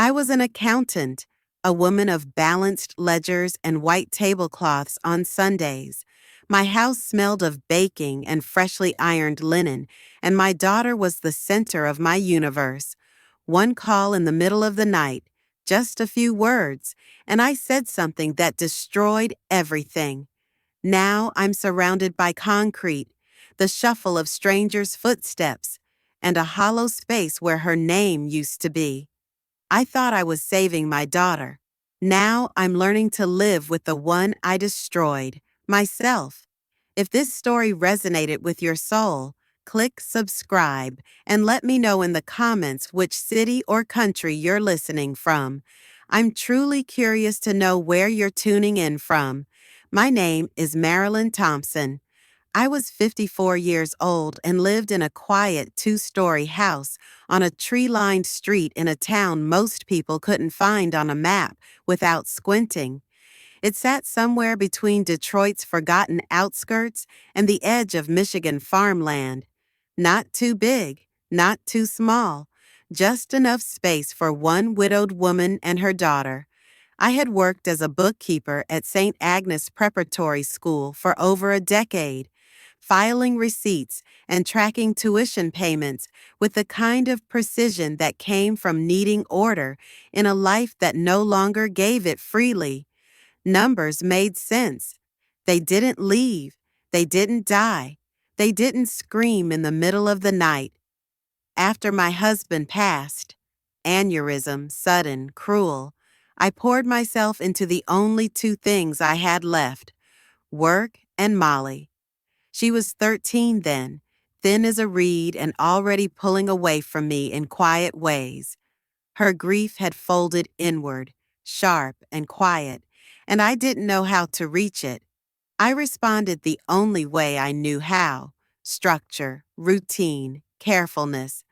I was an accountant, a woman of balanced ledgers and white tablecloths on Sundays. My house smelled of baking and freshly ironed linen, and my daughter was the center of my universe. One call in the middle of the night, just a few words, and I said something that destroyed everything. Now I'm surrounded by concrete, the shuffle of strangers' footsteps, and a hollow space where her name used to be. I thought I was saving my daughter. Now I'm learning to live with the one I destroyed, myself. If this story resonated with your soul, click subscribe and let me know in the comments which city or country you're listening from. I'm truly curious to know where you're tuning in from. My name is Marilyn Thompson. I was 54 years old and lived in a quiet two-story house on a tree-lined street in a town most people couldn't find on a map without squinting. It sat somewhere between Detroit's forgotten outskirts and the edge of Michigan farmland. Not too big, not too small, just enough space for one widowed woman and her daughter. I had worked as a bookkeeper at St. Agnes Preparatory School for over a decade, filing receipts and tracking tuition payments with the kind of precision that came from needing order in a life that no longer gave it freely. Numbers made sense. They didn't leave. They didn't die. They didn't scream in the middle of the night. After my husband passed, aneurysm, sudden, cruel, I poured myself into the only two things I had left, work and Molly. She was 13 then, thin as a reed and already pulling away from me in quiet ways. Her grief had folded inward, sharp and quiet, and I didn't know how to reach it. I responded the only way I knew how: structure, routine, carefulness.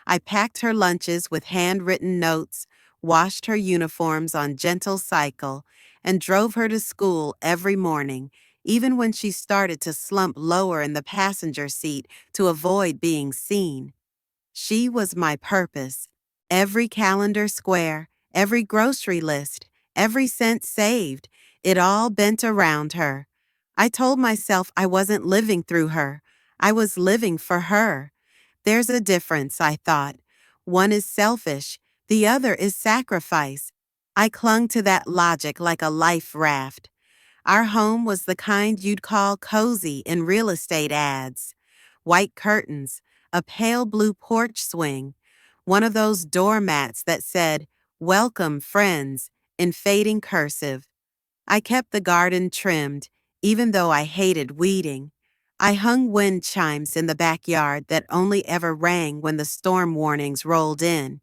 I packed her lunches with handwritten notes, washed her uniforms on gentle cycle, and drove her to school every morning, even when she started to slump lower in the passenger seat to avoid being seen. She was my purpose. Every calendar square, every grocery list, every cent saved, it all bent around her. I told myself I wasn't living through her. I was living for her. There's a difference, I thought. One is selfish, the other is sacrifice. I clung to that logic like a life raft. Our home was the kind you'd call cozy in real estate ads. White curtains, a pale blue porch swing, one of those doormats that said, "Welcome, friends," in fading cursive. I kept the garden trimmed, even though I hated weeding. I hung wind chimes in the backyard that only ever rang when the storm warnings rolled in.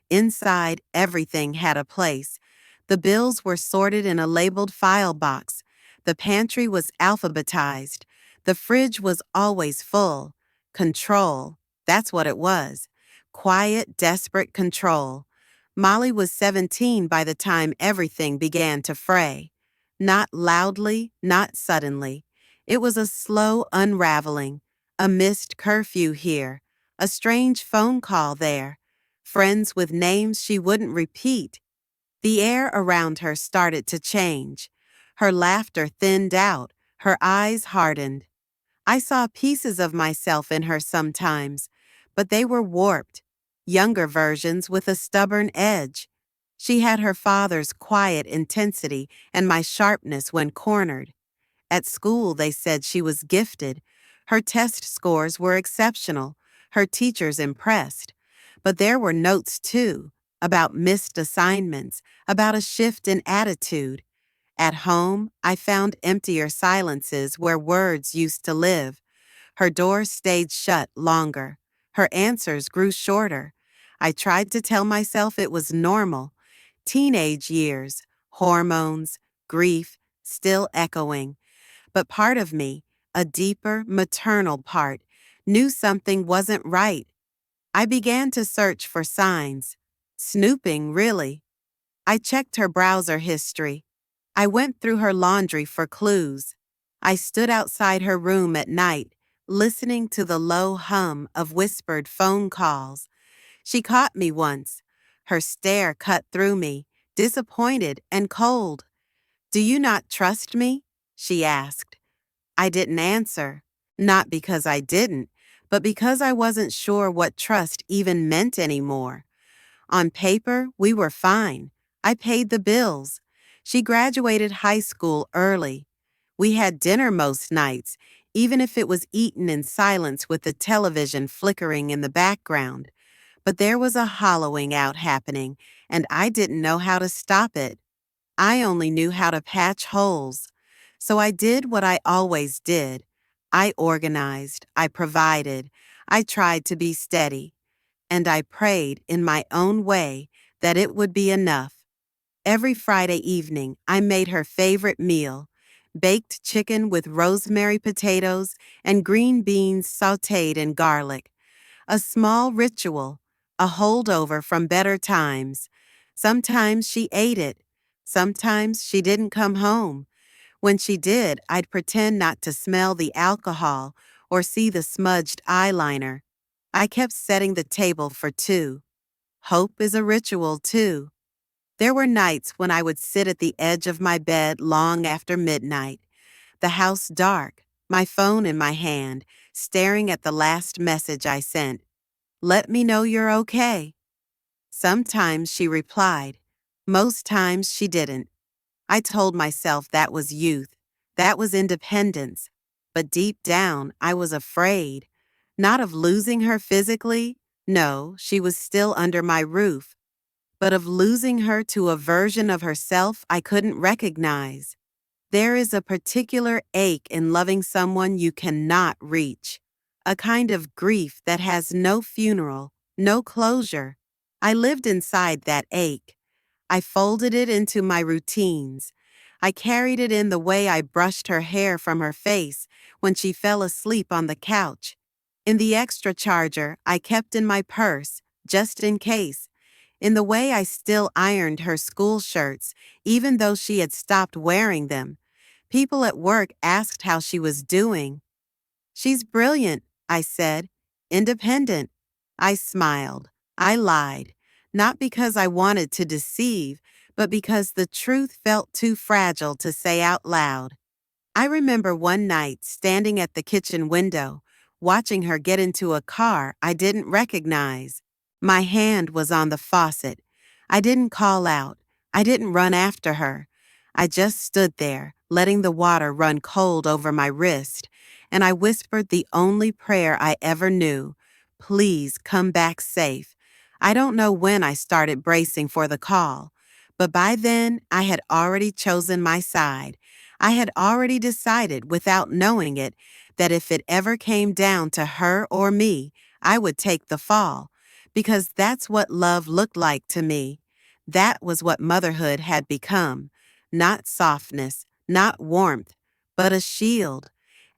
Inside, everything had a place. The bills were sorted in a labeled file box. The pantry was alphabetized. The fridge was always full. Control, that's what it was. Quiet, desperate control. Molly was 17 by the time everything began to fray. Not loudly, not suddenly. It was a slow unraveling. A missed curfew here. A strange phone call there. Friends with names she wouldn't repeat. The air around her started to change. Her laughter thinned out, her eyes hardened. I saw pieces of myself in her sometimes, but they were warped, younger versions with a stubborn edge. She had her father's quiet intensity and my sharpness when cornered. At school, they said she was gifted. Her test scores were exceptional, her teachers impressed. But there were notes, too, about missed assignments, about a shift in attitude. At home, I found emptier silences where words used to live. Her doors stayed shut longer. Her answers grew shorter. I tried to tell myself it was normal. Teenage years, hormones, grief, still echoing. But part of me, a deeper, maternal part, knew something wasn't right. I began to search for signs. Snooping, really. I checked her browser history. I went through her laundry for clues. I stood outside her room at night, listening to the low hum of whispered phone calls. She caught me once. Her stare cut through me, disappointed and cold. "Do you not trust me?" she asked. I didn't answer, not because I didn't, but because I wasn't sure what trust even meant anymore. On paper, we were fine. I paid the bills. She graduated high school early. We had dinner most nights, even if it was eaten in silence with the television flickering in the background. But there was a hollowing out happening, and I didn't know how to stop it. I only knew how to patch holes. So I did what I always did. I organized, I provided, I tried to be steady, and I prayed in my own way that it would be enough. Every Friday evening, I made her favorite meal: baked chicken with rosemary potatoes and green beans sautéed in garlic. A small ritual, a holdover from better times. Sometimes she ate it. Sometimes she didn't come home. When she did, I'd pretend not to smell the alcohol or see the smudged eyeliner. I kept setting the table for two. Hope is a ritual, too. There were nights when I would sit at the edge of my bed long after midnight, the house dark, my phone in my hand, staring at the last message I sent. "Let me know you're okay." Sometimes she replied. Most times she didn't. I told myself that was youth, that was independence. But deep down, I was afraid. Not of losing her physically. No, she was still under my roof. But of losing her to a version of herself I couldn't recognize. There is a particular ache in loving someone you cannot reach. A kind of grief that has no funeral, no closure. I lived inside that ache. I folded it into my routines. I carried it in the way I brushed her hair from her face when she fell asleep on the couch. In the extra charger I kept in my purse, just in case. In the way I still ironed her school shirts, even though she had stopped wearing them. People at work asked how she was doing. "She's brilliant," I said. "Independent." I smiled. I lied. Not because I wanted to deceive, but because the truth felt too fragile to say out loud. I remember one night standing at the kitchen window, watching her get into a car I didn't recognize. My hand was on the faucet. I didn't call out. I didn't run after her. I just stood there, letting the water run cold over my wrist, and I whispered the only prayer I ever knew: "Please come back safe." I don't know when I started bracing for the call, but by then I had already chosen my side. I had already decided, without knowing it, that if it ever came down to her or me, I would take the fall, because that's what love looked like to me. That was what motherhood had become. Not softness, not warmth, but a shield.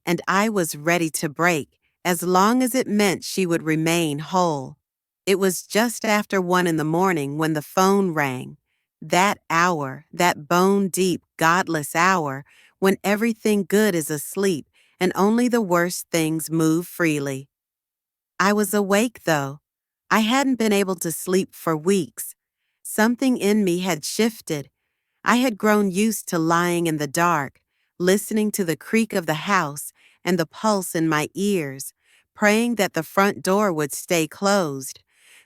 And I was ready to break, as long as it meant she would remain whole. It was just after 1 in the morning when the phone rang. That hour, that bone-deep, godless hour, when everything good is asleep and only the worst things move freely. I was awake, though. I hadn't been able to sleep for weeks. Something in me had shifted. I had grown used to lying in the dark, listening to the creak of the house and the pulse in my ears, praying that the front door would stay closed,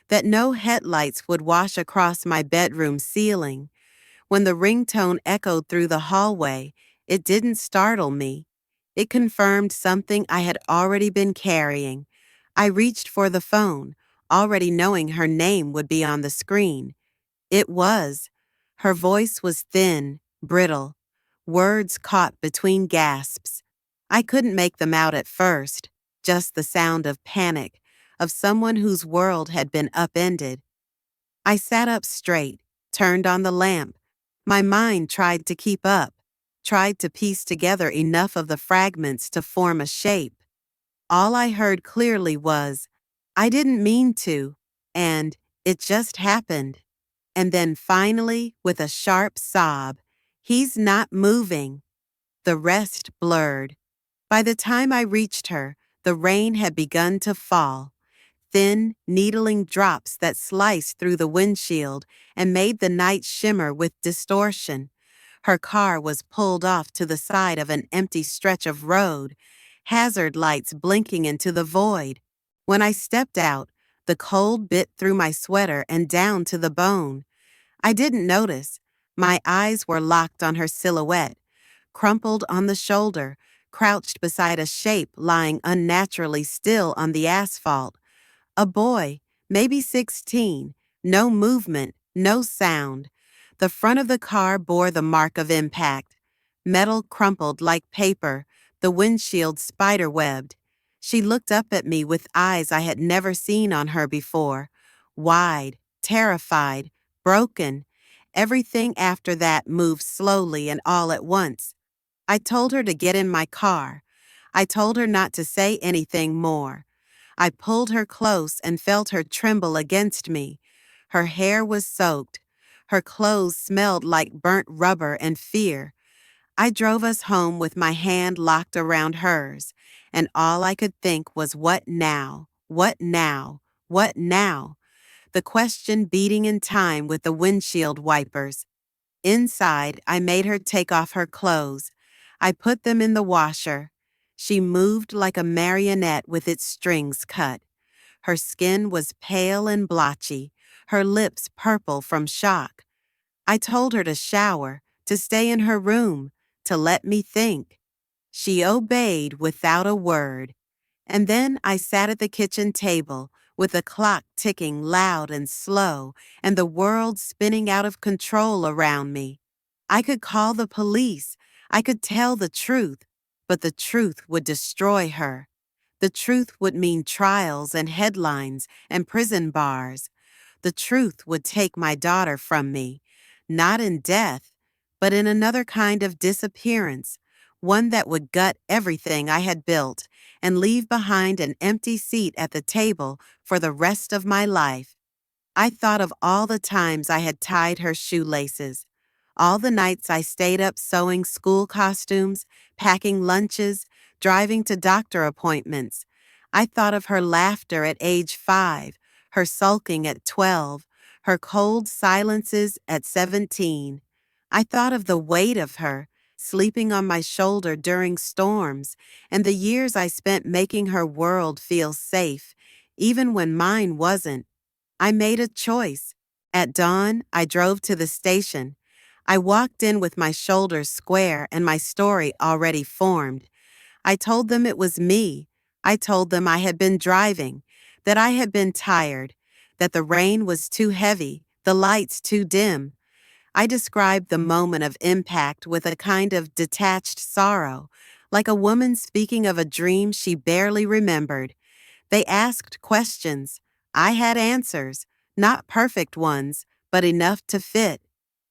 that no headlights would wash across my bedroom ceiling. When the ringtone echoed through the hallway, it didn't startle me. It confirmed something I had already been carrying. I reached for the phone, already knowing her name would be on the screen. It was. Her voice was thin, brittle. Words caught between gasps. I couldn't make them out at first, just the sound of panic, of someone whose world had been upended. I sat up straight, turned on the lamp. My mind tried to keep up, tried to piece together enough of the fragments to form a shape. All I heard clearly was, "I didn't mean to," and "It just happened." And then finally, with a sharp sob, "He's not moving." The rest blurred. By the time I reached her, the rain had begun to fall. thin, needling drops that sliced through the windshield and made the night shimmer with distortion. Her car was pulled off to the side of an empty stretch of road, hazard lights blinking into the void. When I stepped out, the cold bit through my sweater and down to the bone. I didn't notice. My eyes were locked on her silhouette, crumpled on the shoulder, crouched beside a shape lying unnaturally still on the asphalt. A boy, maybe 16, no movement, no sound. The front of the car bore the mark of impact. Metal crumpled like paper, the windshield spiderwebbed. She looked up at me with eyes I had never seen on her before. Wide, terrified, broken. Everything after that moved slowly and all at once. I told her to get in my car. I told her not to say anything more. I pulled her close and felt her tremble against me. Her hair was soaked. Her clothes smelled like burnt rubber and fear. I drove us home with my hand locked around hers, and all I could think was, what now? What now? What now? The question beating in time with the windshield wipers. Inside, I made her take off her clothes. I put them in the washer. She moved like a marionette with its strings cut. Her skin was pale and blotchy, her lips purple from shock. I told her to shower, to stay in her room, to let me think. She obeyed without a word. And then I sat at the kitchen table, with the clock ticking loud and slow, and the world spinning out of control around me. I could call the police. I could tell the truth, but the truth would destroy her. The truth would mean trials and headlines and prison bars. The truth would take my daughter from me, not in death, but in another kind of disappearance, one that would gut everything I had built and leave behind an empty seat at the table for the rest of my life. I thought of all the times I had tied her shoelaces, all the nights I stayed up sewing school costumes, packing lunches, driving to doctor appointments. I thought of her laughter at age 5, her sulking at 12, her cold silences at 17. I thought of the weight of her, sleeping on my shoulder during storms, and the years I spent making her world feel safe, even when mine wasn't. I made a choice. At dawn, I drove to the station. I walked in with my shoulders square and my story already formed. I told them it was me. I told them I had been driving, that I had been tired, that the rain was too heavy, the lights too dim. I described the moment of impact with a kind of detached sorrow, like a woman speaking of a dream she barely remembered. They asked questions. I had answers, not perfect ones, but enough to fit.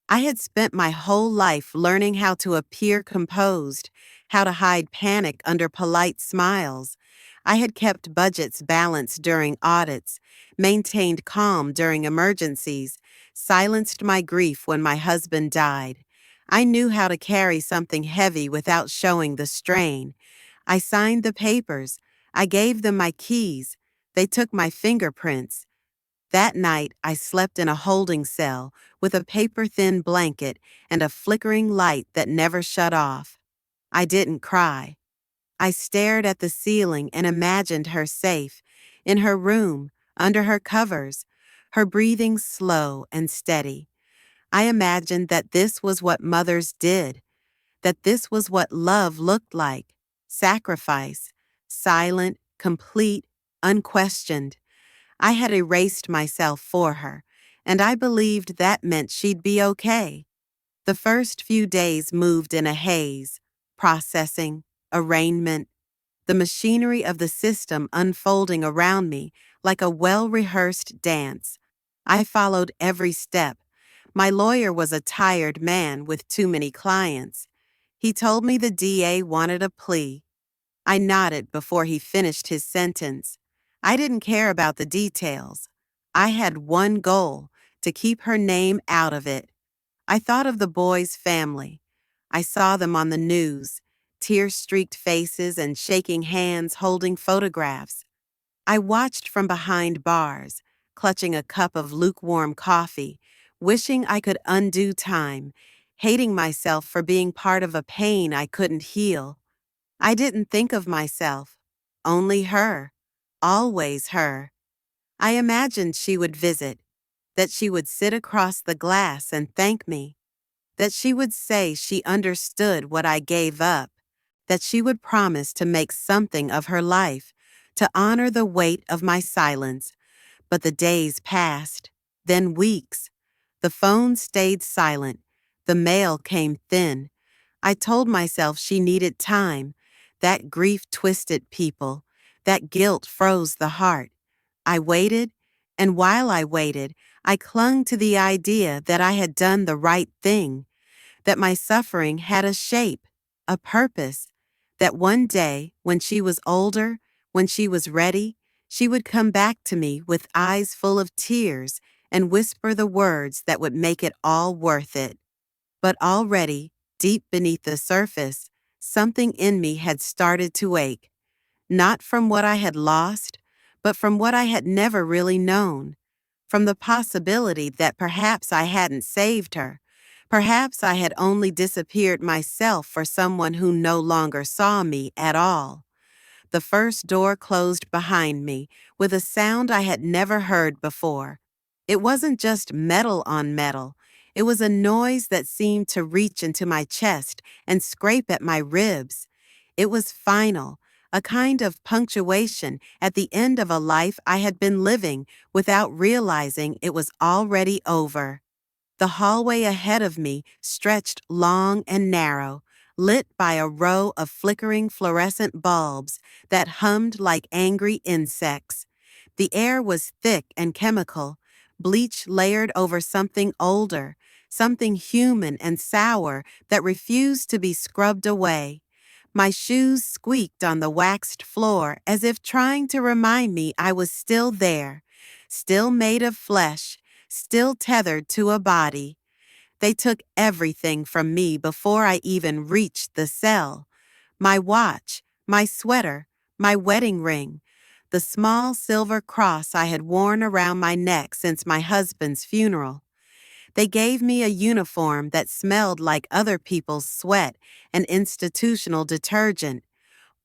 I had spent my whole life learning how to appear composed, how to hide panic under polite smiles. I had kept budgets balanced during audits, maintained calm during emergencies, silenced my grief when my husband died. I knew how to carry something heavy without showing the strain. I signed the papers. I gave them my keys. They took my fingerprints. That night, I slept in a holding cell with a paper-thin blanket and a flickering light that never shut off. I didn't cry. I stared at the ceiling and imagined her safe, in her room, under her covers, her breathing slow and steady. I imagined that this was what mothers did, that this was what love looked like: sacrifice, silent, complete, unquestioned. I had erased myself for her, and I believed that meant she'd be okay. The first few days moved in a haze: processing, arraignment, the machinery of the system unfolding around me like a well-rehearsed dance. I followed every step. My lawyer was a tired man with too many clients. He told me the DA wanted a plea. I nodded before he finished his sentence. I didn't care about the details. I had one goal: to keep her name out of it. I thought of the boy's family. I saw them on the news, tear-streaked faces and shaking hands holding photographs. I watched from behind bars, clutching a cup of lukewarm coffee, wishing I could undo time, hating myself for being part of a pain I couldn't heal. I didn't think of myself, only her, always her. I imagined she would visit, that she would sit across the glass and thank me, that she would say she understood what I gave up, that she would promise to make something of her life, to honor the weight of my silence. But the days passed, then weeks. The phone stayed silent. The mail came thin. I told myself she needed time. That grief twisted people. That guilt froze the heart. I waited, and while I waited, I clung to the idea that I had done the right thing, that my suffering had a shape, a purpose, that one day, when she was older, when she was ready, she would come back to me with eyes full of tears and whisper the words that would make it all worth it. But already, deep beneath the surface, something in me had started to ache, not from what I had lost, but from what I had never really known, from the possibility that perhaps I hadn't saved her. Perhaps I had only disappeared myself for someone who no longer saw me at all. The first door closed behind me with a sound I had never heard before. It wasn't just metal on metal. It was a noise that seemed to reach into my chest and scrape at my ribs. It was final, a kind of punctuation at the end of a life I had been living without realizing it was already over. The hallway ahead of me stretched long and narrow, lit by a row of flickering fluorescent bulbs that hummed like angry insects. The air was thick and chemical, bleach layered over something older, something human and sour that refused to be scrubbed away. My shoes squeaked on the waxed floor as if trying to remind me I was still there, still made of flesh, still tethered to a body. They took everything from me before I even reached the cell. My watch, my sweater, my wedding ring, the small silver cross I had worn around my neck since my husband's funeral. They gave me a uniform that smelled like other people's sweat and institutional detergent,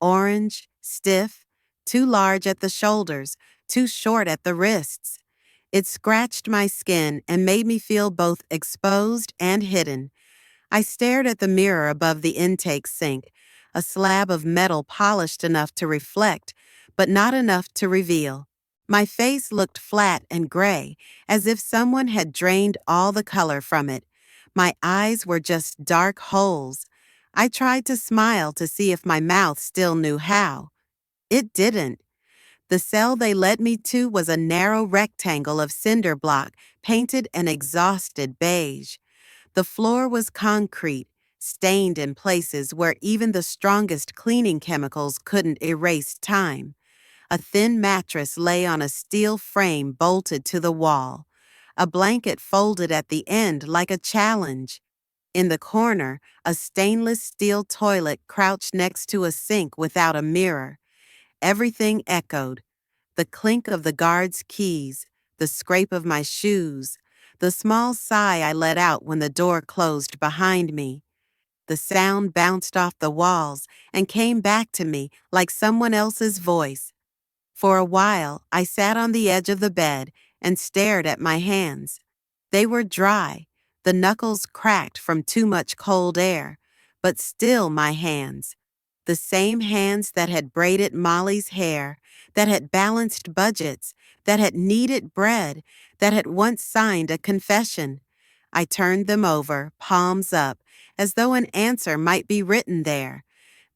orange, stiff, too large at the shoulders, too short at the wrists. It scratched my skin and made me feel both exposed and hidden. I stared at the mirror above the intake sink, a slab of metal polished enough to reflect, but not enough to reveal. My face looked flat and gray, as if someone had drained all the color from it. My eyes were just dark holes. I tried to smile to see if my mouth still knew how. It didn't. The cell they led me to was a narrow rectangle of cinder block, painted an exhausted beige. The floor was concrete, stained in places where even the strongest cleaning chemicals couldn't erase time. A thin mattress lay on a steel frame bolted to the wall. A blanket folded at the end like a challenge. In the corner, a stainless steel toilet crouched next to a sink without a mirror. Everything echoed. The clink of the guard's keys, the scrape of my shoes, the small sigh I let out when the door closed behind me. The sound bounced off the walls and came back to me like someone else's voice. For a while, I sat on the edge of the bed and stared at my hands. They were dry, the knuckles cracked from too much cold air, but still my hands. The same hands that had braided Molly's hair, that had balanced budgets, that had kneaded bread, that had once signed a confession. I turned them over, palms up, as though an answer might be written there.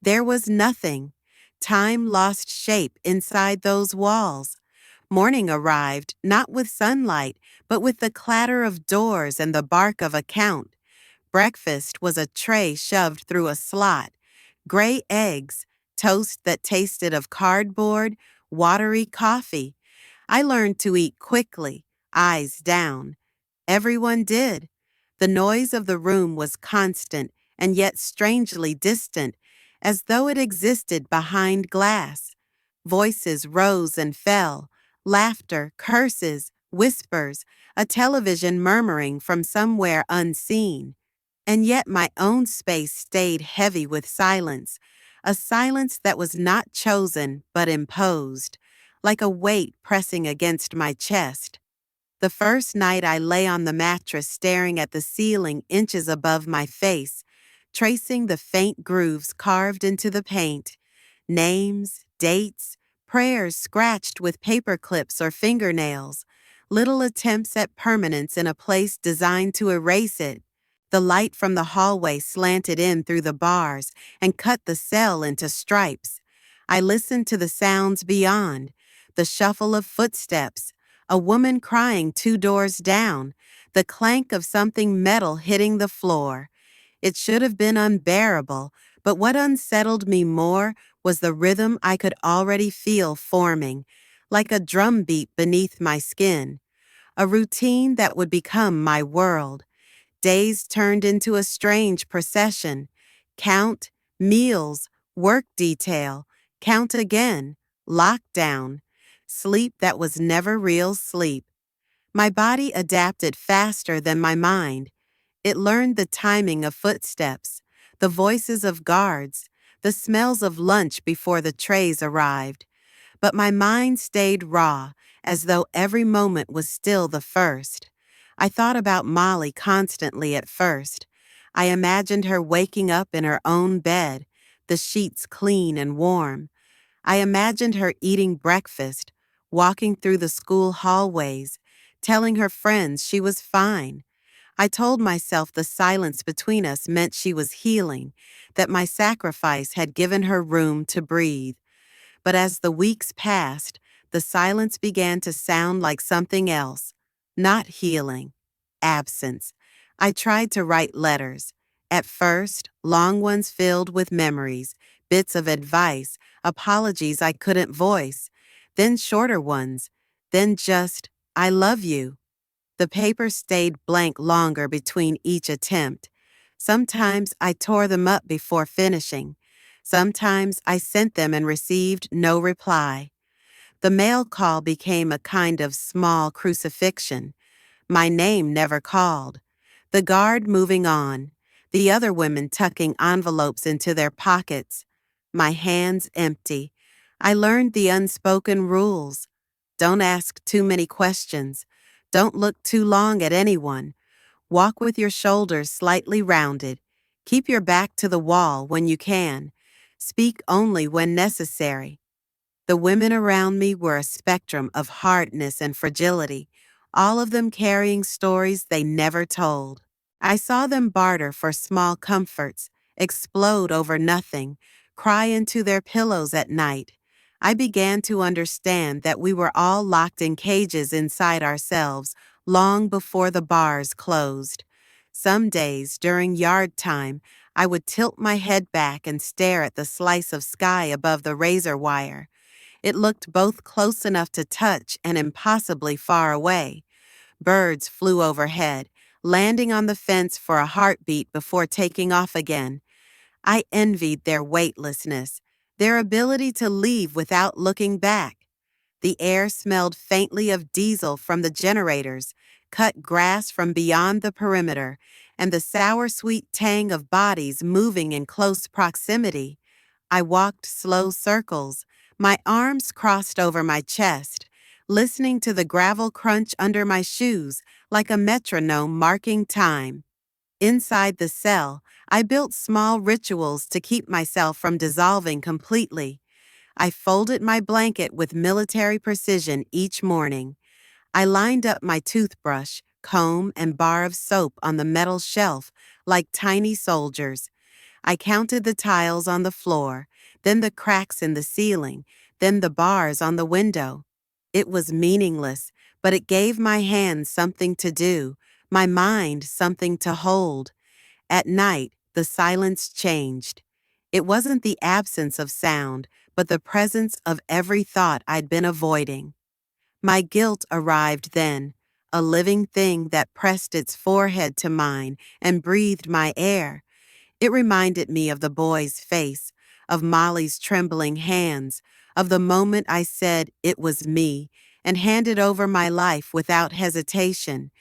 There was nothing. Time lost shape inside those walls. Morning arrived, not with sunlight, but with the clatter of doors and the bark of a count. Breakfast was a tray shoved through a slot. Gray eggs, toast that tasted of cardboard, watery coffee. I learned to eat quickly, eyes down. Everyone did. The noise of the room was constant and yet strangely distant, as though it existed behind glass. Voices rose and fell, laughter, curses, whispers, a television murmuring from somewhere unseen. And yet my own space stayed heavy with silence, a silence that was not chosen but imposed, like a weight pressing against my chest. The first night I lay on the mattress staring at the ceiling inches above my face, tracing the faint grooves carved into the paint, names, dates, prayers scratched with paper clips or fingernails, little attempts at permanence in a place designed to erase it. The light from the hallway slanted in through the bars and cut the cell into stripes. I listened to the sounds beyond, the shuffle of footsteps, a woman crying 2 doors down, the clank of something metal hitting the floor. It should have been unbearable, but what unsettled me more was the rhythm I could already feel forming, like a drum beat beneath my skin, a routine that would become my world. Days turned into a strange procession. Count, meals, work detail, count again, lockdown, sleep that was never real sleep. My body adapted faster than my mind. It learned the timing of footsteps, the voices of guards, the smells of lunch before the trays arrived. But my mind stayed raw, as though every moment was still the first. I thought about Molly constantly at first. I imagined her waking up in her own bed, the sheets clean and warm. I imagined her eating breakfast, walking through the school hallways, telling her friends she was fine. I told myself the silence between us meant she was healing, that my sacrifice had given her room to breathe. But as the weeks passed, the silence began to sound like something else. Not healing, absence. I tried to write letters. At first, long ones filled with memories, bits of advice, apologies I couldn't voice. Then shorter ones. Then just, I love you. The paper stayed blank longer between each attempt. Sometimes I tore them up before finishing. Sometimes I sent them and received no reply. The mail call became a kind of small crucifixion. My name never called. The guard moving on. The other women tucking envelopes into their pockets. My hands empty. I learned the unspoken rules. Don't ask too many questions. Don't look too long at anyone. Walk with your shoulders slightly rounded. Keep your back to the wall when you can. Speak only when necessary. The women around me were a spectrum of hardness and fragility, all of them carrying stories they never told. I saw them barter for small comforts, explode over nothing, cry into their pillows at night. I began to understand that we were all locked in cages inside ourselves long before the bars closed. Some days, during yard time, I would tilt my head back and stare at the slice of sky above the razor wire. It looked both close enough to touch and impossibly far away. Birds flew overhead, landing on the fence for a heartbeat before taking off again. I envied their weightlessness, their ability to leave without looking back. The air smelled faintly of diesel from the generators, cut grass from beyond the perimeter, and the sour-sweet tang of bodies moving in close proximity. I walked slow circles, my arms crossed over my chest, listening to the gravel crunch under my shoes like a metronome marking time. Inside the cell, I built small rituals to keep myself from dissolving completely. I folded my blanket with military precision each morning. I lined up my toothbrush, comb, and bar of soap on the metal shelf like tiny soldiers. I counted the tiles on the floor, then the cracks in the ceiling, then the bars on the window. It was meaningless, but it gave my hands something to do, my mind something to hold. At night, the silence changed. It wasn't the absence of sound, but the presence of every thought I'd been avoiding. My guilt arrived then, a living thing that pressed its forehead to mine and breathed my air. It reminded me of the boy's face, of Molly's trembling hands, of the moment I said it was me and handed over my life without hesitation.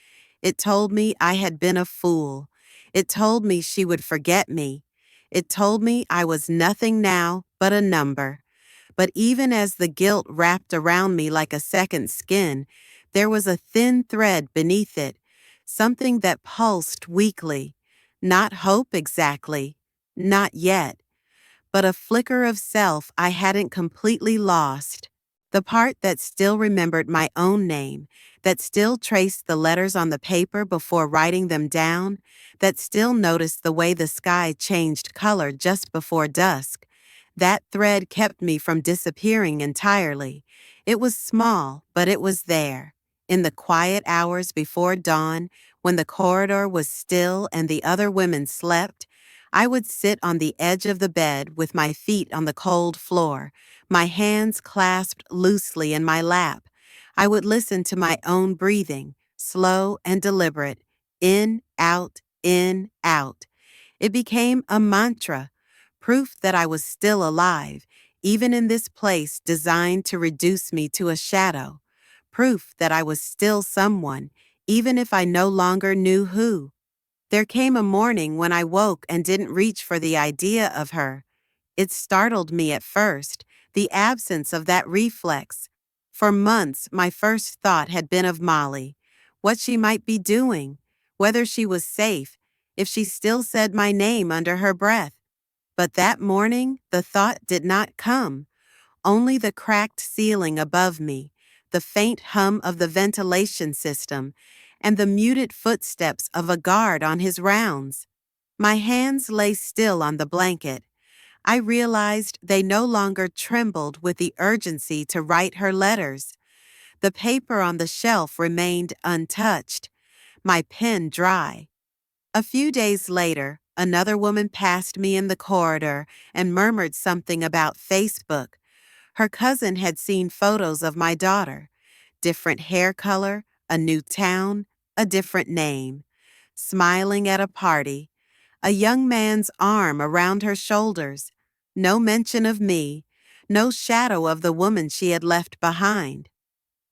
It told me I had been a fool. It told me she would forget me. It told me I was nothing now but a number. But even as the guilt wrapped around me like a second skin, there was a thin thread beneath it, something that pulsed weakly. Not hope exactly. Not yet. But a flicker of self I hadn't completely lost. The part that still remembered my own name, that still traced the letters on the paper before writing them down, that still noticed the way the sky changed color just before dusk. That thread kept me from disappearing entirely. It was small, but it was there. In the quiet hours before dawn, when the corridor was still and the other women slept, I would sit on the edge of the bed with my feet on the cold floor, my hands clasped loosely in my lap. I would listen to my own breathing, slow and deliberate, in, out, in, out. It became a mantra, proof that I was still alive, even in this place designed to reduce me to a shadow. Proof that I was still someone, even if I no longer knew who. There came a morning when I woke and didn't reach for the idea of her. It startled me at first, the absence of that reflex. For months, my first thought had been of Molly, what she might be doing, whether she was safe, if she still said my name under her breath. But that morning, the thought did not come. Only the cracked ceiling above me, the faint hum of the ventilation system, and the muted footsteps of a guard on his rounds. My hands lay still on the blanket. I realized they no longer trembled with the urgency to write her letters. The paper on the shelf remained untouched, my pen dry. A few days later, another woman passed me in the corridor and murmured something about Facebook. Her cousin had seen photos of my daughter. Different hair color, a new town, a different name. Smiling at a party, a young man's arm around her shoulders. No mention of me, no shadow of the woman she had left behind.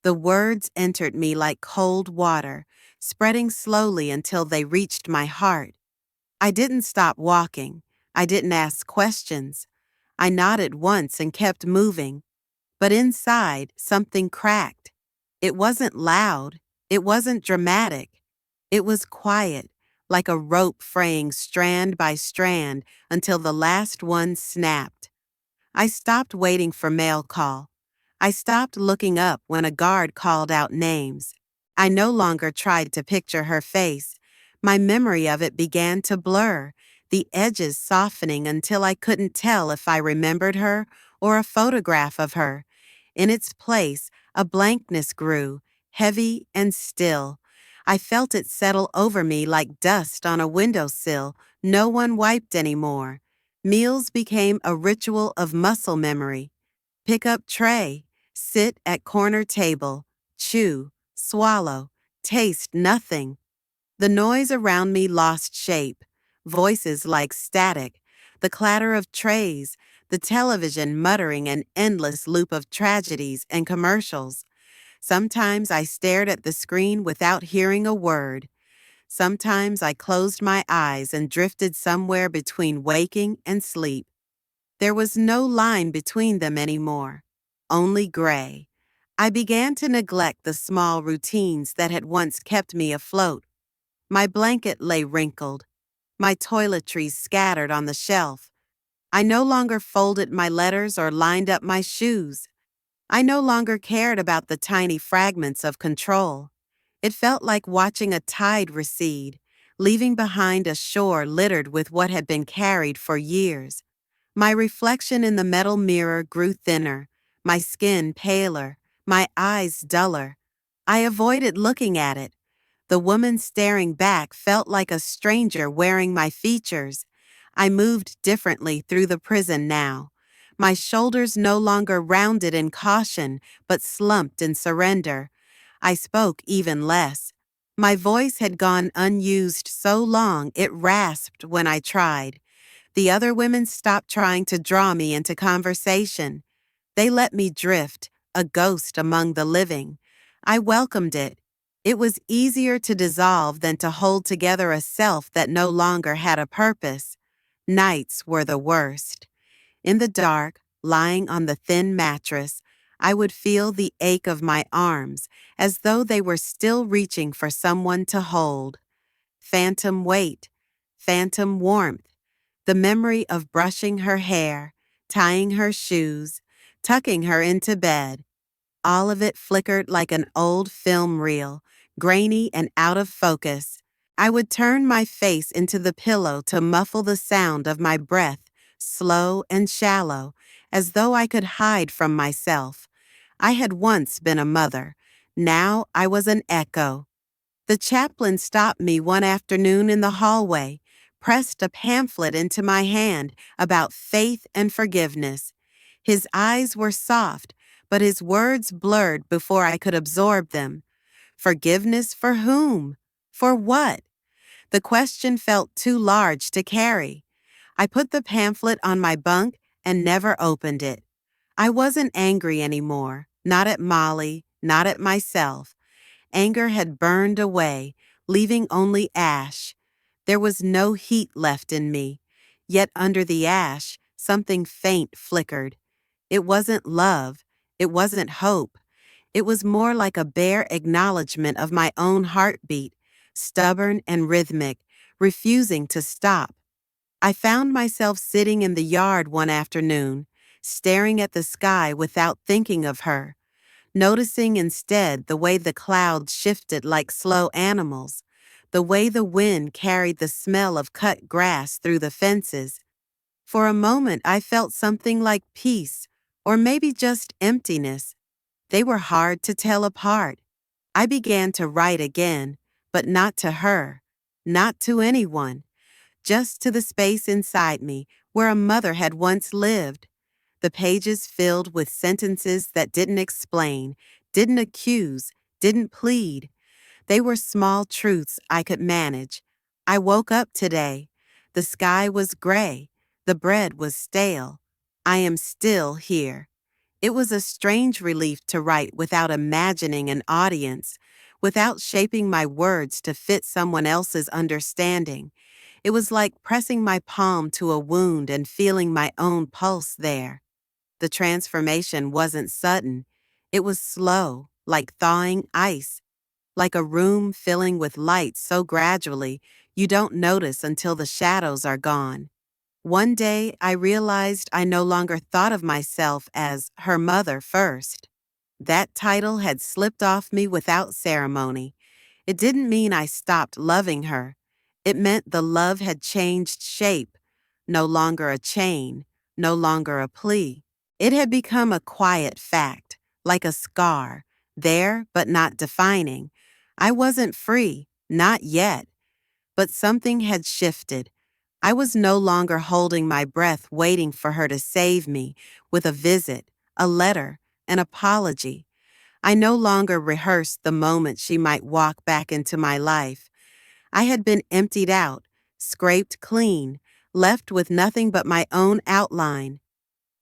The words entered me like cold water, spreading slowly until they reached my heart. I didn't stop walking. I didn't ask questions. I nodded once and kept moving. But inside, something cracked. It wasn't loud. It wasn't dramatic. It was quiet, like a rope fraying strand by strand until the last one snapped. I stopped waiting for mail call. I stopped looking up when a guard called out names. I no longer tried to picture her face. My memory of it began to blur, the edges softening until I couldn't tell if I remembered her or a photograph of her. In its place, a blankness grew, heavy and still. I felt it settle over me like dust on a windowsill no one wiped anymore. Meals became a ritual of muscle memory. Pick up tray, sit at corner table, chew, swallow, taste nothing. The noise around me lost shape, voices like static, the clatter of trays, the television muttering an endless loop of tragedies and commercials. Sometimes I stared at the screen without hearing a word. Sometimes I closed my eyes and drifted somewhere between waking and sleep. There was no line between them anymore, only gray. I began to neglect the small routines that had once kept me afloat. My blanket lay wrinkled, my toiletries scattered on the shelf. I no longer folded my letters or lined up my shoes. I no longer cared about the tiny fragments of control. It felt like watching a tide recede, leaving behind a shore littered with what had been carried for years. My reflection in the metal mirror grew thinner, my skin paler, my eyes duller. I avoided looking at it. The woman staring back felt like a stranger wearing my features. I moved differently through the prison now. My shoulders no longer rounded in caution, but slumped in surrender. I spoke even less. My voice had gone unused so long it rasped when I tried. The other women stopped trying to draw me into conversation. They let me drift, a ghost among the living. I welcomed it. It was easier to dissolve than to hold together a self that no longer had a purpose. Nights were the worst. In the dark, lying on the thin mattress, I would feel the ache of my arms as though they were still reaching for someone to hold. Phantom weight, phantom warmth, the memory of brushing her hair, tying her shoes, tucking her into bed. All of it flickered like an old film reel, grainy and out of focus. I would turn my face into the pillow to muffle the sound of my breath, slow and shallow, as though I could hide from myself. I had once been a mother. Now I was an echo. The chaplain stopped me one afternoon in the hallway, pressed a pamphlet into my hand about faith and forgiveness. His eyes were soft, but his words blurred before I could absorb them. Forgiveness for whom? For what? The question felt too large to carry. I put the pamphlet on my bunk and never opened it. I wasn't angry anymore, not at Molly, not at myself. Anger had burned away, leaving only ash. There was no heat left in me, yet under the ash, something faint flickered. It wasn't love. It wasn't hope. It was more like a bare acknowledgement of my own heartbeat, stubborn and rhythmic, refusing to stop. I found myself sitting in the yard one afternoon, staring at the sky without thinking of her, noticing instead the way the clouds shifted like slow animals, the way the wind carried the smell of cut grass through the fences. For a moment I felt something like peace, or maybe just emptiness. They were hard to tell apart. I began to write again, but not to her, not to anyone, just to the space inside me where a mother had once lived. The pages filled with sentences that didn't explain, didn't accuse, didn't plead. They were small truths I could manage. I woke up today. The sky was gray. The bread was stale. I am still here. It was a strange relief to write without imagining an audience, without shaping my words to fit someone else's understanding. It was like pressing my palm to a wound and feeling my own pulse there. The transformation wasn't sudden. It was slow, like thawing ice, like a room filling with light so gradually you don't notice until the shadows are gone. One day, I realized I no longer thought of myself as her mother first. That title had slipped off me without ceremony. It didn't mean I stopped loving her. It meant the love had changed shape, no longer a chain, no longer a plea. It had become a quiet fact, like a scar, there but not defining. I wasn't free, not yet, but something had shifted. I was no longer holding my breath waiting for her to save me with a visit, a letter, an apology. I no longer rehearsed the moment she might walk back into my life. I had been emptied out, scraped clean, left with nothing but my own outline.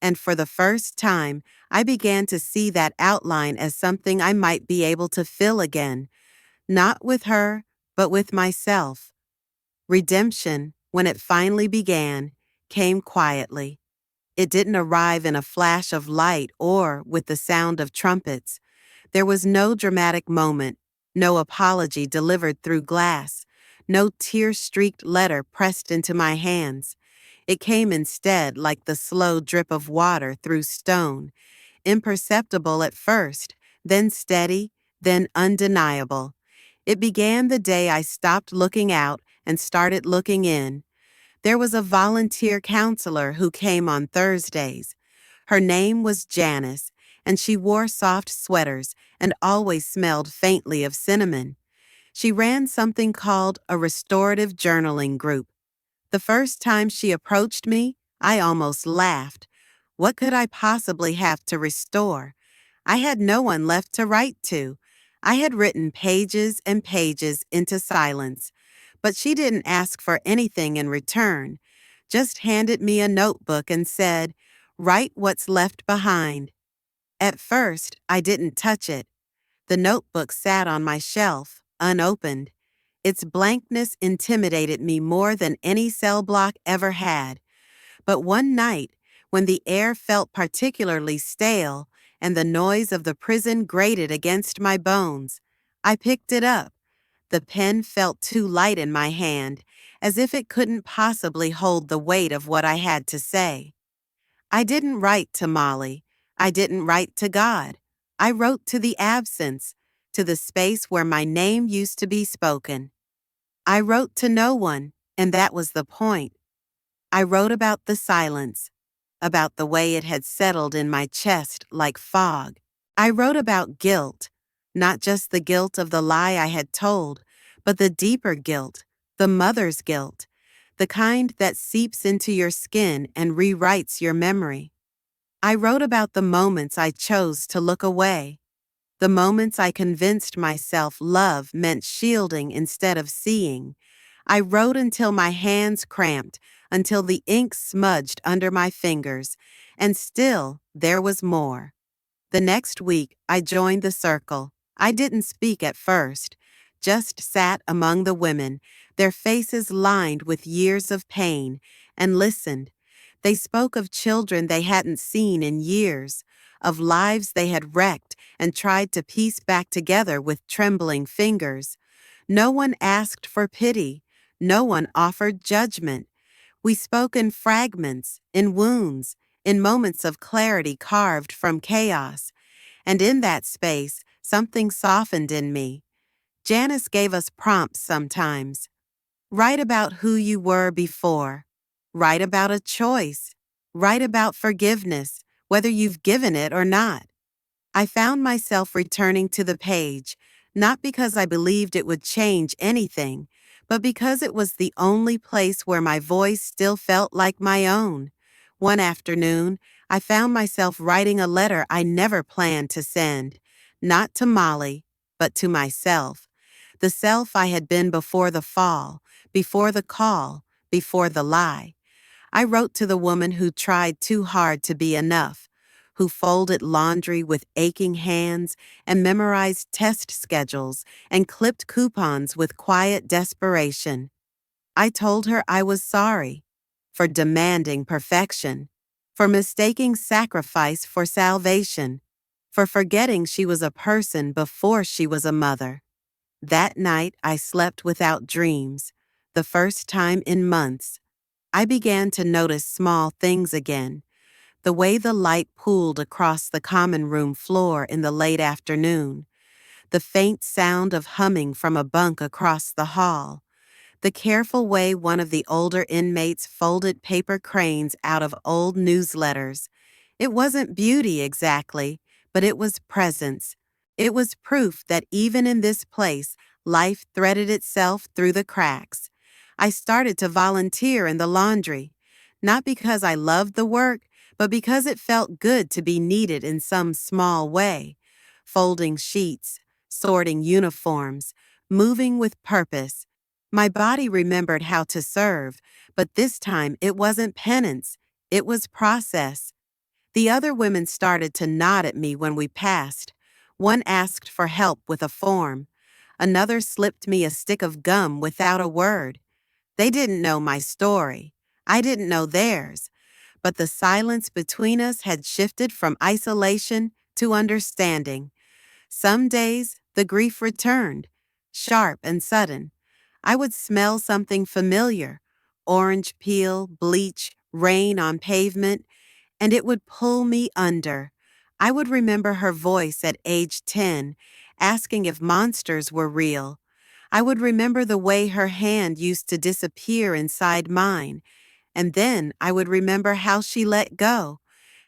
And for the first time, I began to see that outline as something I might be able to fill again, not with her, but with myself. Redemption, when it finally began, came quietly. It didn't arrive in a flash of light or with the sound of trumpets. There was no dramatic moment, no apology delivered through glass, no tear-streaked letter pressed into my hands. It came instead like the slow drip of water through stone, imperceptible at first, then steady, then undeniable. It began the day I stopped looking out and started looking in. There was a volunteer counselor who came on Thursdays. Her name was Janice, and she wore soft sweaters and always smelled faintly of cinnamon. She ran something called a restorative journaling group. The first time she approached me, I almost laughed. What could I possibly have to restore? I had no one left to write to. I had written pages and pages into silence, but she didn't ask for anything in return, just handed me a notebook and said, "Write what's left behind." At first, I didn't touch it. The notebook sat on my shelf, unopened. Its blankness intimidated me more than any cell block ever had. But one night, when the air felt particularly stale and the noise of the prison grated against my bones, I picked it up. The pen felt too light in my hand, as if it couldn't possibly hold the weight of what I had to say. I didn't write to Molly. I didn't write to God. I wrote to the absence, to the space where my name used to be spoken. I wrote to no one, and that was the point. I wrote about the silence, about the way it had settled in my chest like fog. I wrote about guilt, not just the guilt of the lie I had told, but the deeper guilt, the mother's guilt, the kind that seeps into your skin and rewrites your memory. I wrote about the moments I chose to look away, the moments I convinced myself love meant shielding instead of seeing. I wrote until my hands cramped, until the ink smudged under my fingers, and still there was more. The next week, I joined the circle. I didn't speak at first, just sat among the women, their faces lined with years of pain, and listened. They spoke of children they hadn't seen in years, of lives they had wrecked and tried to piece back together with trembling fingers. No one asked for pity. No one offered judgment. We spoke in fragments, in wounds, in moments of clarity carved from chaos. And in that space, something softened in me. Janice gave us prompts sometimes. Write about who you were before. Write about a choice. Write about forgiveness, whether you've given it or not. I found myself returning to the page, not because I believed it would change anything, but because it was the only place where my voice still felt like my own. One afternoon, I found myself writing a letter I never planned to send, not to Molly, but to myself, the self I had been before the fall, before the call, before the lie. I wrote to the woman who tried too hard to be enough, who folded laundry with aching hands and memorized test schedules and clipped coupons with quiet desperation. I told her I was sorry for demanding perfection, for mistaking sacrifice for salvation, for forgetting she was a person before she was a mother. That night I slept without dreams, the first time in months. I began to notice small things again. The way the light pooled across the common room floor in the late afternoon, the faint sound of humming from a bunk across the hall, the careful way one of the older inmates folded paper cranes out of old newsletters. It wasn't beauty exactly, but it was presence. It was proof that even in this place, life threaded itself through the cracks. I started to volunteer in the laundry, not because I loved the work, but because it felt good to be needed in some small way. Folding sheets, sorting uniforms, moving with purpose. My body remembered how to serve, but this time it wasn't penance, it was process. The other women started to nod at me when we passed. One asked for help with a form. Another slipped me a stick of gum without a word. They didn't know my story. I didn't know theirs. But the silence between us had shifted from isolation to understanding. Some days, the grief returned, sharp and sudden. I would smell something familiar, orange peel, bleach, rain on pavement, and it would pull me under. I would remember her voice at age 10, asking if monsters were real. I would remember the way her hand used to disappear inside mine, and then I would remember how she let go,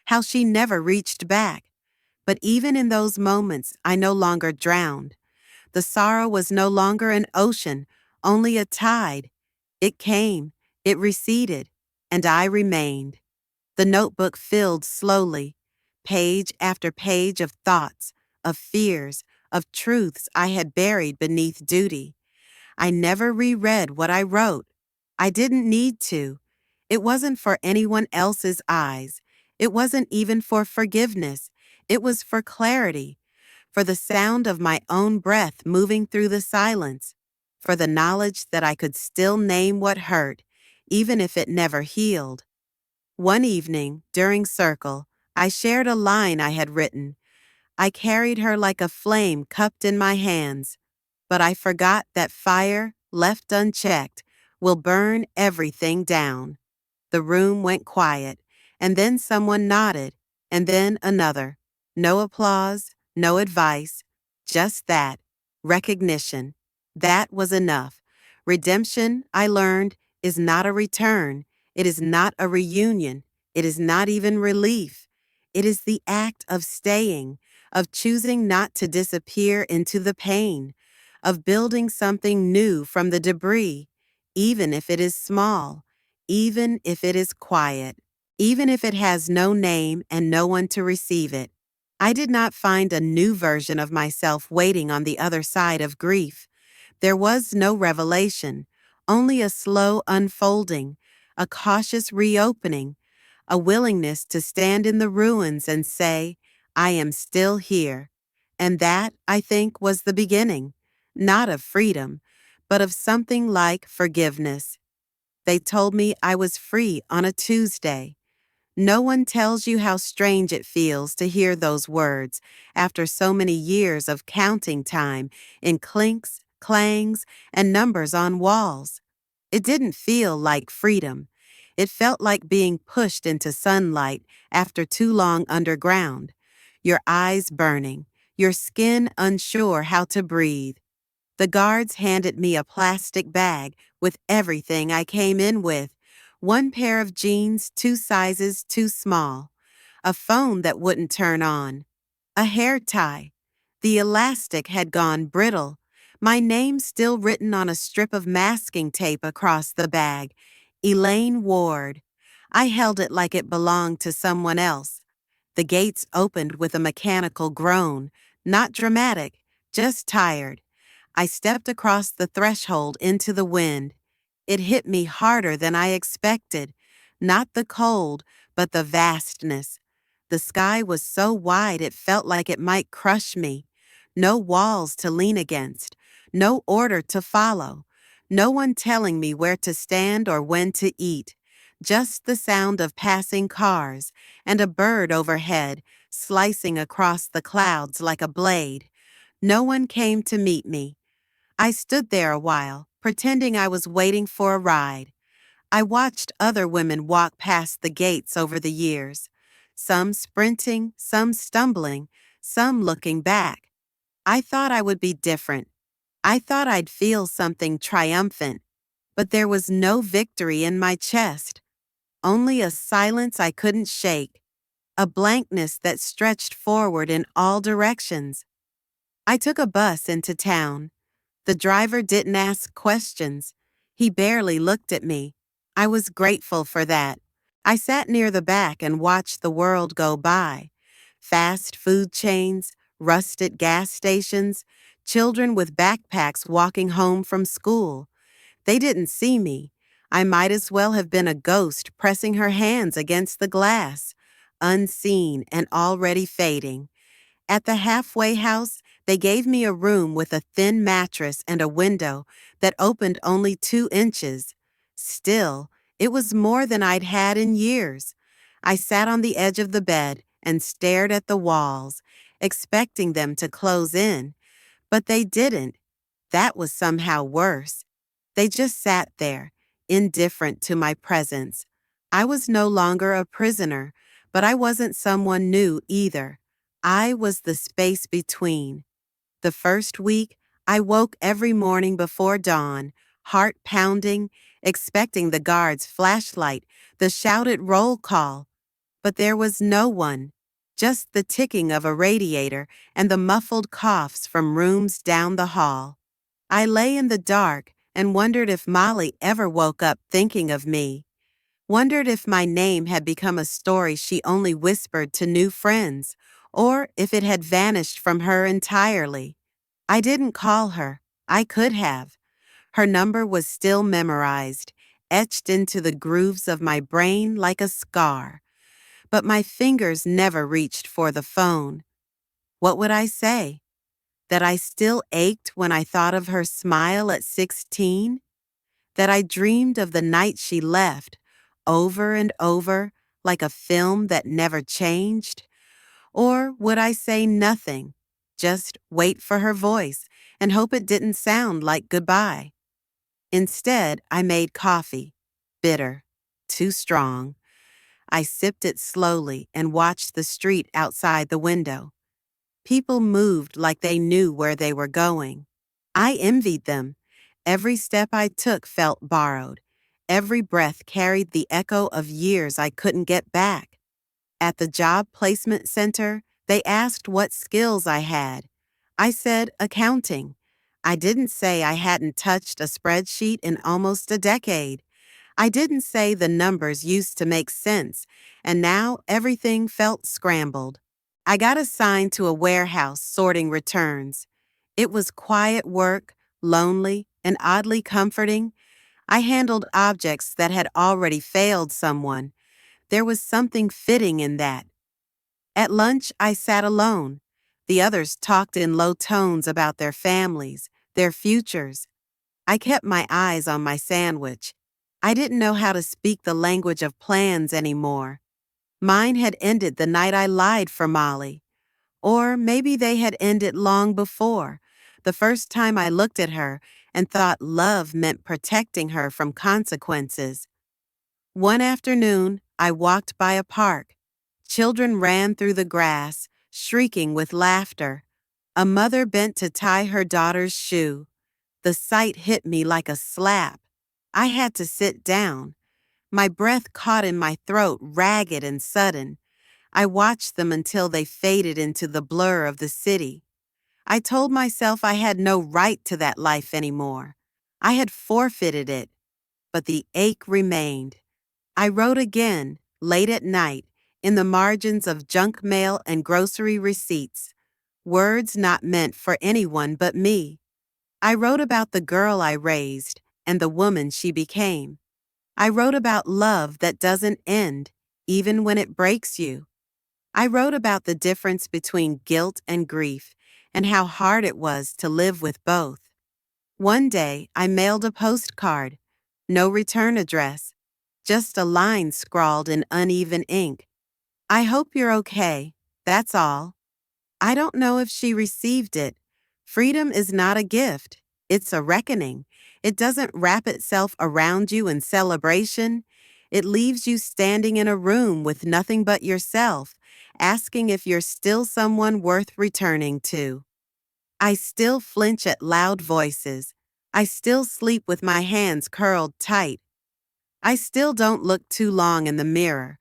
how she never reached back. But even in those moments, I no longer drowned. The sorrow was no longer an ocean, only a tide. It came, it receded, and I remained. The notebook filled slowly, page after page of thoughts, of fears, of truths I had buried beneath duty. I never reread what I wrote. I didn't need to. It wasn't for anyone else's eyes. It wasn't even for forgiveness. It was for clarity, for the sound of my own breath moving through the silence, for the knowledge that I could still name what hurt, even if it never healed. One evening, during Circle, I shared a line I had written. I carried her like a flame cupped in my hands, but I forgot that fire, left unchecked, will burn everything down. The room went quiet, and then someone nodded, and then another. No applause, no advice, just that. Recognition. That was enough. Redemption, I learned, is not a return. It is not a reunion. It is not even relief. It is the act of staying, of choosing not to disappear into the pain, of building something new from the debris, even if it is small, even if it is quiet, even if it has no name and no one to receive it. I did not find a new version of myself waiting on the other side of grief. There was no revelation, only a slow unfolding, a cautious reopening, a willingness to stand in the ruins and say, I am still here. And that, I think, was the beginning, not of freedom, but of something like forgiveness. They told me I was free on a Tuesday. No one tells you how strange it feels to hear those words after so many years of counting time in clinks, clangs, and numbers on walls. It didn't feel like freedom. It felt like being pushed into sunlight after too long underground, your eyes burning, your skin unsure how to breathe. The guards handed me a plastic bag with everything I came in with. One pair of jeans 2 sizes too small. A phone that wouldn't turn on. A hair tie. The elastic had gone brittle. My name still written on a strip of masking tape across the bag. Elaine Ward. I held it like it belonged to someone else. The gates opened with a mechanical groan. Not dramatic, just tired. I stepped across the threshold into the wind. It hit me harder than I expected. Not the cold, but the vastness. The sky was so wide it felt like it might crush me. No walls to lean against. No order to follow. No one telling me where to stand or when to eat. Just the sound of passing cars and a bird overhead slicing across the clouds like a blade. No one came to meet me. I stood there a while, pretending I was waiting for a ride. I watched other women walk past the gates over the years, some sprinting, some stumbling, some looking back. I thought I would be different. I thought I'd feel something triumphant, but there was no victory in my chest, only a silence I couldn't shake, a blankness that stretched forward in all directions. I took a bus into town. The driver didn't ask questions. He barely looked at me. I was grateful for that. I sat near the back and watched the world go by. Fast food chains, rusted gas stations, children with backpacks walking home from school. They didn't see me. I might as well have been a ghost pressing her hands against the glass, unseen and already fading. At the halfway house, they gave me a room with a thin mattress and a window that opened only 2 inches. Still, it was more than I'd had in years. I sat on the edge of the bed and stared at the walls, expecting them to close in. But they didn't. That was somehow worse. They just sat there, indifferent to my presence. I was no longer a prisoner, but I wasn't someone new either. I was the space between. The first week, I woke every morning before dawn, heart pounding, expecting the guard's flashlight, the shouted roll call. But there was no one, just the ticking of a radiator and the muffled coughs from rooms down the hall. I lay in the dark and wondered if Molly ever woke up thinking of me. Wondered if my name had become a story she only whispered to new friends, or if it had vanished from her entirely. I didn't call her. I could have. Her number was still memorized, etched into the grooves of my brain like a scar. but my fingers never reached for the phone. What would I say? That I still ached when I thought of her smile at 16? That I dreamed of the night she left, over and over, like a film that never changed? Or would I say nothing, just wait for her voice and hope it didn't sound like goodbye? Instead, I made coffee, bitter, too strong. I sipped it slowly and watched the street outside the window. People moved like they knew where they were going. I envied them. Every step I took felt borrowed. Every breath carried the echo of years I couldn't get back. At the job placement center, they asked what skills I had. I said accounting. I didn't say I hadn't touched a spreadsheet in almost a decade. I didn't say the numbers used to make sense, and now everything felt scrambled. I got assigned to a warehouse sorting returns. It was quiet work, lonely, and oddly comforting. I handled objects that had already failed someone. There was something fitting in that. At lunch, I sat alone. The others talked in low tones about their families, their futures. I kept my eyes on my sandwich. I didn't know how to speak the language of plans anymore. Mine had ended the night I lied for Molly. Or maybe they had ended long before, the first time I looked at her and thought love meant protecting her from consequences. One afternoon, I walked by a park. Children ran through the grass, shrieking with laughter. A mother bent to tie her daughter's shoe. The sight hit me like a slap. I had to sit down. My breath caught in my throat, ragged and sudden. I watched them until they faded into the blur of the city. I told myself I had no right to that life anymore. I had forfeited it, but the ache remained. I wrote again, late at night, in the margins of junk mail and grocery receipts, words not meant for anyone but me. I wrote about the girl I raised and the woman she became. I wrote about love that doesn't end, even when it breaks you. I wrote about the difference between guilt and grief and how hard it was to live with both. One day, I mailed a postcard. No return address, just a line scrawled in uneven ink. I hope you're okay. That's all. I don't know if she received it. Freedom is not a gift. It's a reckoning. It doesn't wrap itself around you in celebration. It leaves you standing in a room with nothing but yourself, asking if you're still someone worth returning to. I still flinch at loud voices. I still sleep with my hands curled tight. I still don't look too long in the mirror.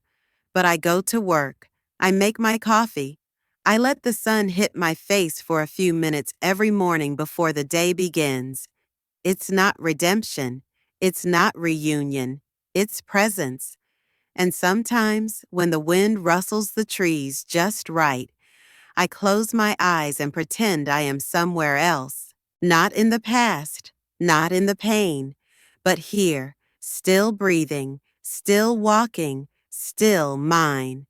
But I go to work. I make my coffee. I let the sun hit my face for a few minutes every morning before the day begins. It's not redemption. It's not reunion. It's presence. And sometimes, when the wind rustles the trees just right, I close my eyes and pretend I am somewhere else. Not in the past, not in the pain, but here, still breathing, still walking, still mine.